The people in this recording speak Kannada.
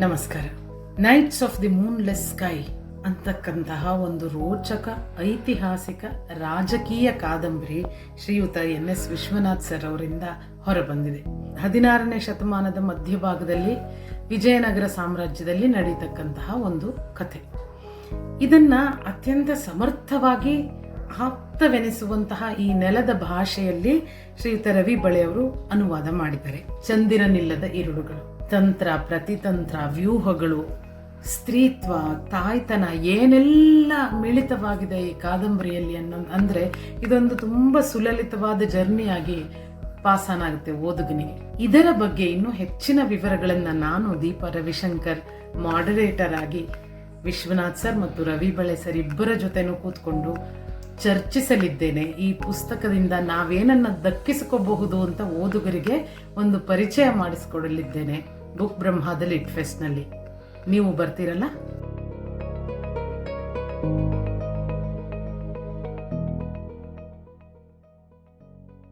ನಮಸ್ಕಾರ. ನೈಟ್ಸ್ ಆಫ್ ದಿ ಮೂನ್ಲೆಸ್ ಸ್ಕೈ ಅಂತಕ್ಕಂತಹ ಒಂದು ರೋಚಕ ಐತಿಹಾಸಿಕ ರಾಜಕೀಯ ಕಾದಂಬರಿ ಶ್ರೀಯುತ NS ವಿಶ್ವನಾಥ್ ಸರ್ ಅವರಿಂದ ಹೊರಬಂದಿದೆ. 16ನೇ ಶತಮಾನದ ಮಧ್ಯಭಾಗದಲ್ಲಿ ವಿಜಯನಗರ ಸಾಮ್ರಾಜ್ಯದಲ್ಲಿ ನಡೀತಕ್ಕಂತಹ ಒಂದು ಕಥೆ. ಇದನ್ನ ಅತ್ಯಂತ ಸಮರ್ಥವಾಗಿ ಆಪ್ತವೆನಿಸುವಂತಹ ಈ ನೆಲದ ಭಾಷೆಯಲ್ಲಿ ಶ್ರೀಯುತ ರವಿ ಬಳೆಯವರು ಅನುವಾದ ಮಾಡಿದ್ದಾರೆ. ಚಂದಿರನಿಲ್ಲದ ಇರುಳುಗಳು, ತಂತ್ರ, ಪ್ರತಿತಂತ್ರ, ವ್ಯೂಹಗಳು, ಸ್ತ್ರೀತ್ವ, ತಾಯ್ತನ ಏನೆಲ್ಲ ಮಿಳಿತವಾಗಿದೆ ಈ ಕಾದಂಬರಿಯಲ್ಲಿ ಅಂದ್ರೆ ಇದೊಂದು ತುಂಬಾ ಸುಲಲಿತವಾದ ಜರ್ನಿಯಾಗಿ ಪಾಸಾನ್ ಆಗುತ್ತೆ ಓದುಗನಿಗೆ. ಇದರ ಬಗ್ಗೆ ಇನ್ನೂ ಹೆಚ್ಚಿನ ವಿವರಗಳನ್ನ ನಾನು ದೀಪಾ ರವಿಶಂಕರ್ ಮಾಡರೇಟರ್ ಆಗಿ ವಿಶ್ವನಾಥ್ ಸರ್ ಮತ್ತು ರವಿ ಬಳೆ ಸರ್ ಇಬ್ಬರ ಜೊತೆನೂ ಕೂತ್ಕೊಂಡು ಚರ್ಚಿಸಲಿದ್ದೇನೆ. ಈ ಪುಸ್ತಕದಿಂದ ನಾವೇನನ್ನ ದಕ್ಕಿಸಿಕೋಬಹುದು ಅಂತ ಓದುಗರಿಗೆ ಒಂದು ಪರಿಚಯ ಮಾಡಿಸಿಕೊಡಲಿದ್ದೇನೆ ಬುಕ್ ಬ್ರಹ್ಮಾದ ಲಿಟ್ ಫೆಸ್ಟ್ ನಲ್ಲಿ. ನೀವು ಬರ್ತೀರಲ್ಲ?